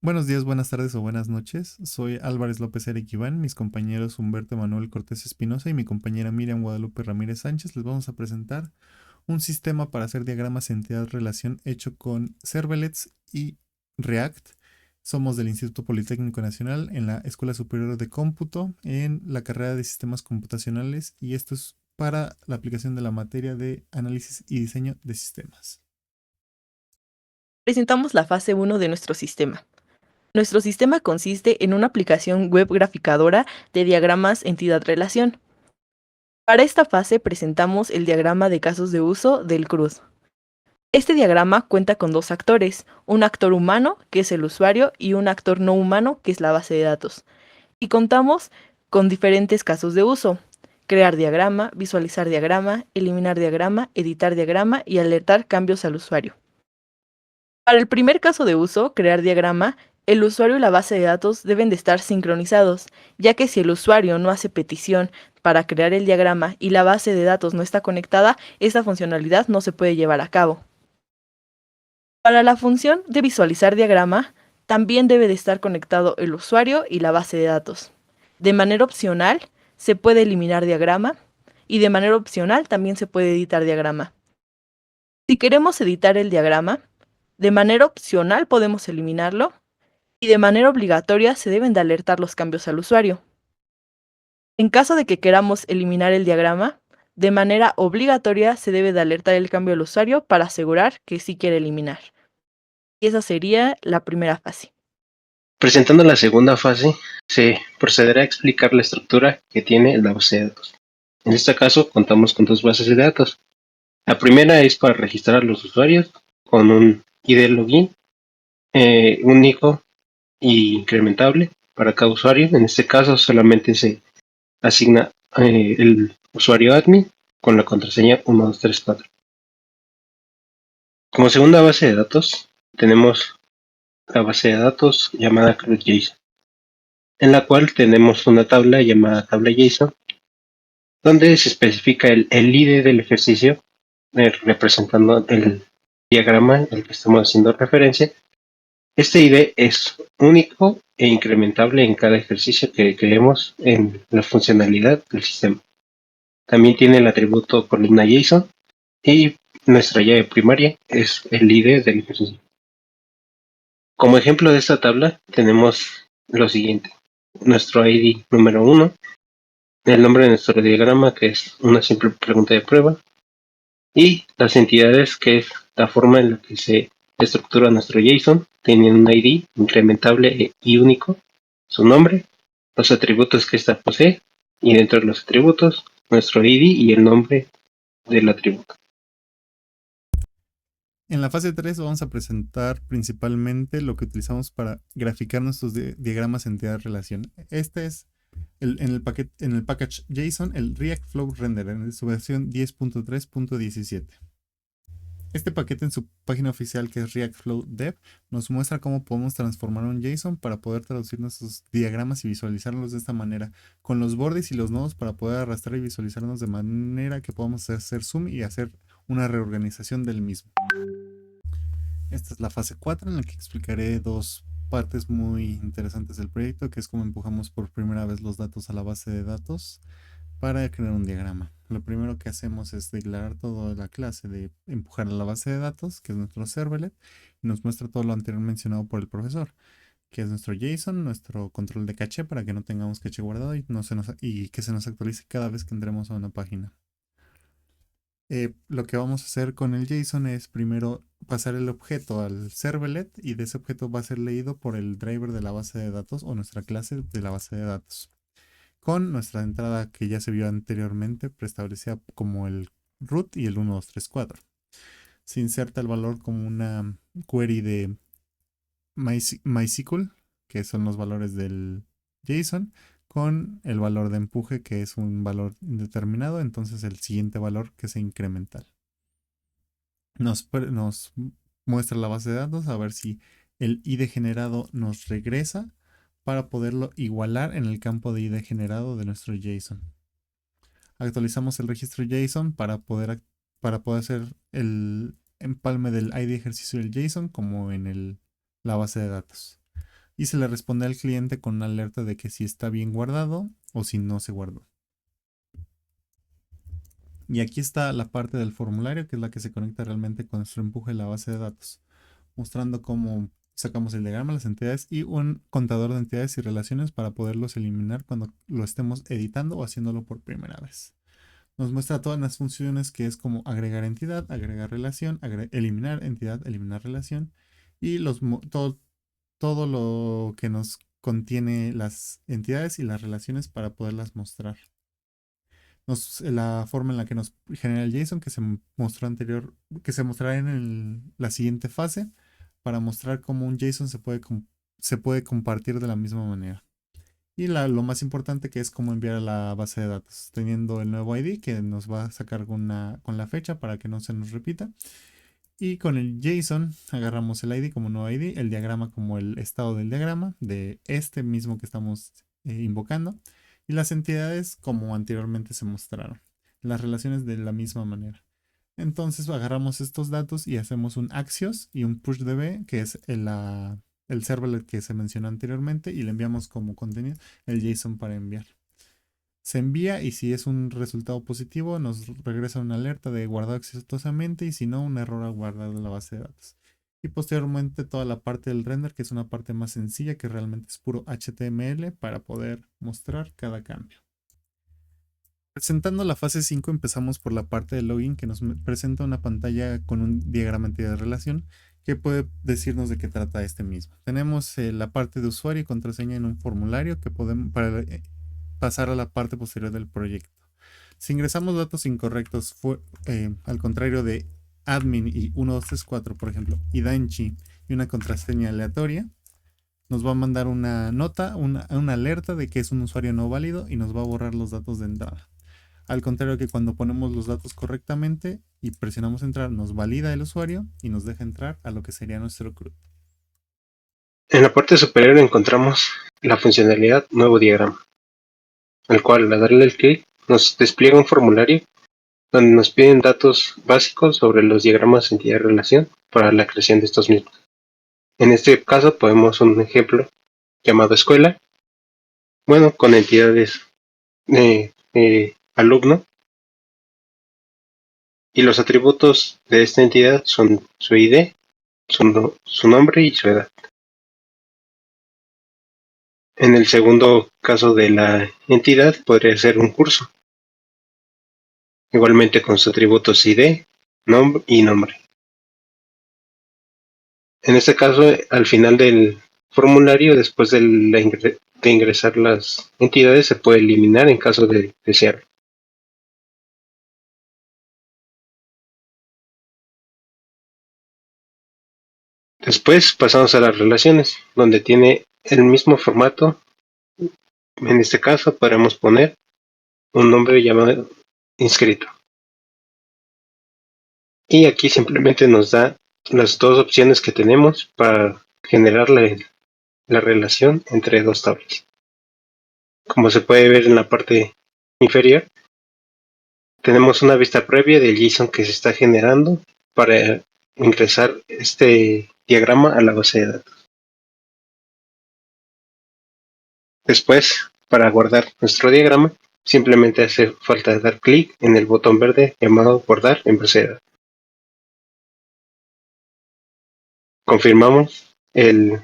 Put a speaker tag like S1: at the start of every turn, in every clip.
S1: Buenos días, buenas tardes o buenas noches. Soy Álvarez López Eric Iván, mis compañeros Humberto Manuel Cortés Espinosa y mi compañera Miriam Guadalupe Ramírez Sánchez les vamos a presentar un sistema para hacer diagramas entidad-relación hecho con Servlets y React. Somos del Instituto Politécnico Nacional en la Escuela Superior de Cómputo en la carrera de Sistemas Computacionales y esto es para la aplicación de la materia de análisis y diseño de sistemas.
S2: Presentamos la fase 1 de nuestro sistema. Nuestro sistema consiste en una aplicación web graficadora de diagramas entidad-relación. Para esta fase presentamos el diagrama de casos de uso del CRUD. Este diagrama cuenta con dos actores, un actor humano, que es el usuario, y un actor no humano, que es la base de datos. Y contamos con diferentes casos de uso: crear diagrama, visualizar diagrama, eliminar diagrama, editar diagrama y alertar cambios al usuario. Para el primer caso de uso, crear diagrama, el usuario y la base de datos deben de estar sincronizados, ya que si el usuario no hace petición para crear el diagrama y la base de datos no está conectada, esta funcionalidad no se puede llevar a cabo. Para la función de visualizar diagrama, también debe de estar conectado el usuario y la base de datos. De manera opcional, se puede eliminar diagrama y de manera opcional también se puede editar diagrama. Si queremos editar el diagrama, de manera opcional podemos eliminarlo y de manera obligatoria se deben de alertar los cambios al usuario. En caso de que queramos eliminar el diagrama, de manera obligatoria se debe de alertar el cambio al usuario para asegurar que sí quiere eliminar. Y esa sería la primera fase.
S3: Presentando la segunda fase, se procederá a explicar la estructura que tiene la base de datos. En este caso, contamos con dos bases de datos. La primera es para registrar a los usuarios con un ID login único y incrementable para cada usuario. En este caso, solamente se asigna el usuario admin con la contraseña 1234. Como segunda base de datos, tenemos la base de datos llamada CRUD.json, en la cual tenemos una tabla llamada tabla JSON, donde se especifica el ID del ejercicio, representando el diagrama al que estamos haciendo referencia. Este ID es único e incrementable en cada ejercicio que creemos en la funcionalidad del sistema. También tiene el atributo columna JSON y nuestra llave primaria es el ID del ejercicio. Como ejemplo de esta tabla tenemos lo siguiente: nuestro ID número 1, el nombre de nuestro diagrama, que es una simple pregunta de prueba, y las entidades, que es la forma en la que se estructura nuestro JSON, teniendo un ID incrementable y único, su nombre, los atributos que ésta posee, y dentro de los atributos, nuestro ID y el nombre del atributo.
S1: En la fase 3 vamos a presentar principalmente lo que utilizamos para graficar nuestros diagramas entidad-relación. Este es en el package JSON, el React Flow Renderer en su versión 10.3.17. Este paquete en su página oficial, que es React Flow Dev, nos muestra cómo podemos transformar un JSON para poder traducir nuestros diagramas y visualizarlos de esta manera, con los bordes y los nodos para poder arrastrar y visualizarnos de manera que podamos hacer zoom y hacer una reorganización del mismo. Esta es la fase 4 en la que explicaré dos partes muy interesantes del proyecto, que es cómo empujamos por primera vez los datos a la base de datos para crear un diagrama. Lo primero que hacemos es declarar toda la clase de empujar a la base de datos, que es nuestro servlet, y nos muestra todo lo anterior mencionado por el profesor, que es nuestro JSON, nuestro control de caché para que no tengamos caché guardado y que se nos actualice cada vez que entremos a una página. Lo que vamos a hacer con el JSON es primero pasar el objeto al servlet y de ese objeto va a ser leído por el driver de la base de datos o nuestra clase de la base de datos, con nuestra entrada que ya se vio anteriormente preestablecida como el root y el 1234. Se inserta el valor como una query de MySQL, que son los valores del JSON, con el valor de empuje, que es un valor indeterminado, entonces el siguiente valor que es incremental. Nos muestra la base de datos a ver si el ID generado nos regresa para poderlo igualar en el campo de ID generado de nuestro JSON. Actualizamos el registro JSON para poder hacer el empalme del ID ejercicio del JSON como en la base de datos. y se le responde al cliente con una alerta de que si está bien guardado o si no se guardó. Y aquí está la parte del formulario, que es la que se conecta realmente con nuestro empuje de la base de datos, mostrando cómo sacamos el diagrama, las entidades y un contador de entidades y relaciones para poderlos eliminar cuando lo estemos editando o haciéndolo por primera vez. Nos muestra todas las funciones, que es como agregar entidad, agregar relación, eliminar entidad, eliminar relación, y todo lo que nos contiene las entidades y las relaciones para poderlas mostrar. La forma en la que nos genera el JSON, que se mostró anterior, que se mostrará en la siguiente fase, para mostrar cómo un JSON se puede compartir de la misma manera. Y lo más importante, que es cómo enviar a la base de datos, teniendo el nuevo ID que nos va a sacar con la fecha para que no se nos repita. Y con el JSON agarramos el ID como nuevo ID, el diagrama como el estado del diagrama de este mismo que estamos invocando, y las entidades como anteriormente se mostraron, las relaciones de la misma manera. Entonces agarramos estos datos y hacemos un Axios y un PushDB, que es el servlet que se mencionó anteriormente, y le enviamos como contenido el JSON para enviar. Se envía y si es un resultado positivo nos regresa una alerta de guardado exitosamente, y si no, un error al guardar la base de datos. Y posteriormente toda la parte del render, que es una parte más sencilla, que realmente es puro HTML para poder mostrar cada cambio. Presentando la fase 5, empezamos por la parte de login, que nos presenta una pantalla con un diagrama entidad de relación que puede decirnos de qué trata este mismo. Tenemos la parte de usuario y contraseña en un formulario que podemos para pasar a la parte posterior del proyecto. Si ingresamos datos incorrectos, al contrario de admin y 1234, por ejemplo, y Danchi, y una contraseña aleatoria, nos va a mandar una nota, una alerta de que es un usuario no válido y nos va a borrar los datos de entrada. Al contrario que cuando ponemos los datos correctamente y presionamos entrar, nos valida el usuario y nos deja entrar a lo que sería nuestro CRUD.
S3: En la parte superior encontramos la funcionalidad Nuevo Diagrama, el cual al darle el clic nos despliega un formulario donde nos piden datos básicos sobre los diagramas entidad-relación para la creación de estos mismos. En este caso podemos un ejemplo llamado escuela, con entidades alumno, y los atributos de esta entidad son su ID, su nombre y su edad. En el segundo caso de la entidad podría ser un curso, igualmente con sus atributos ID, nombre y nombre. En este caso, al final del formulario, después de ingresar las entidades, se puede eliminar en caso de desearlo. Después pasamos a las relaciones, donde tiene el mismo formato. En este caso podremos poner un nombre llamado inscrito. Y aquí simplemente nos da las dos opciones que tenemos para generar la relación entre dos tablas. Como se puede ver en la parte inferior, tenemos una vista previa del JSON que se está generando para ingresar este diagrama a la base de datos. Después, para guardar nuestro diagrama, simplemente hace falta dar clic en el botón verde llamado guardar en base de datos. Confirmamos el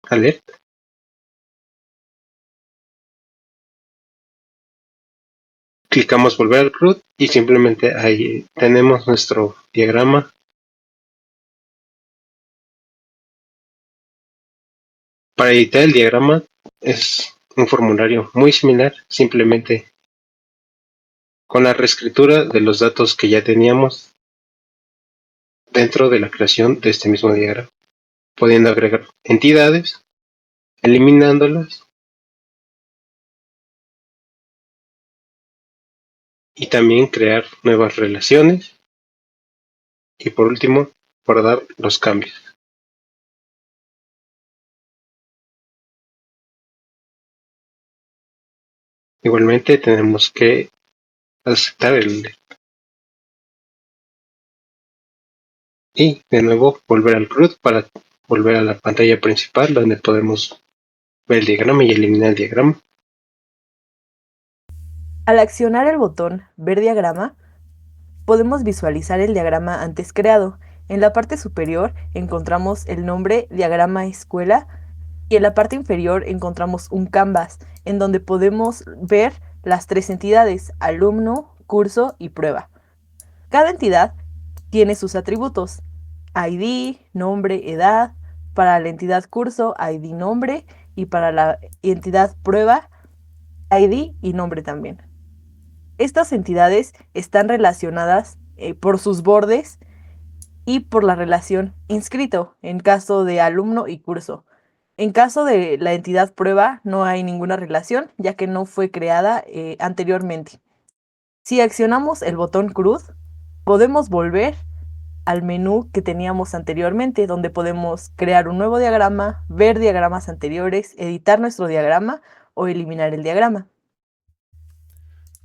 S3: alert. Clicamos volver al CRUD y simplemente ahí tenemos nuestro diagrama. Para editar el diagrama es un formulario muy similar, simplemente con la reescritura de los datos que ya teníamos dentro de la creación de este mismo diagrama, pudiendo agregar entidades, eliminándolas y también crear nuevas relaciones y por último guardar los cambios. Igualmente tenemos que aceptar y de nuevo volver al CRUD para volver a la pantalla principal donde podemos ver el diagrama y eliminar el diagrama.
S2: Al accionar el botón Ver diagrama, podemos visualizar el diagrama antes creado. En la parte superior encontramos el nombre Diagrama Escuela y en la parte inferior encontramos un canvas en donde podemos ver las tres entidades: alumno, curso y prueba. Cada entidad tiene sus atributos: ID, nombre, edad; para la entidad curso, ID, nombre; y para la entidad prueba, ID y nombre también. Estas entidades están relacionadas por sus bordes y por la relación inscrito en caso de alumno y curso. En caso de la entidad prueba no hay ninguna relación, ya que no fue creada anteriormente. Si accionamos el botón cruz, podemos volver al menú que teníamos anteriormente, donde podemos crear un nuevo diagrama, ver diagramas anteriores, editar nuestro diagrama o eliminar el diagrama.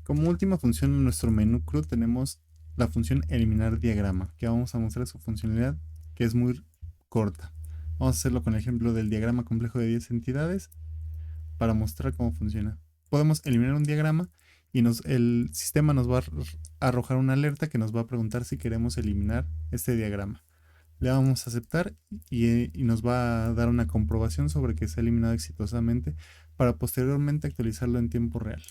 S1: Como última función en nuestro menú CRUD tenemos la función eliminar diagrama, que vamos a mostrar su funcionalidad, que es muy corta. Vamos a hacerlo con el ejemplo del diagrama complejo de 10 entidades para mostrar cómo funciona. Podemos eliminar un diagrama y el sistema nos va a arrojar una alerta que nos va a preguntar si queremos eliminar este diagrama. Le vamos a aceptar y nos va a dar una comprobación sobre que se ha eliminado exitosamente para posteriormente actualizarlo en tiempo real.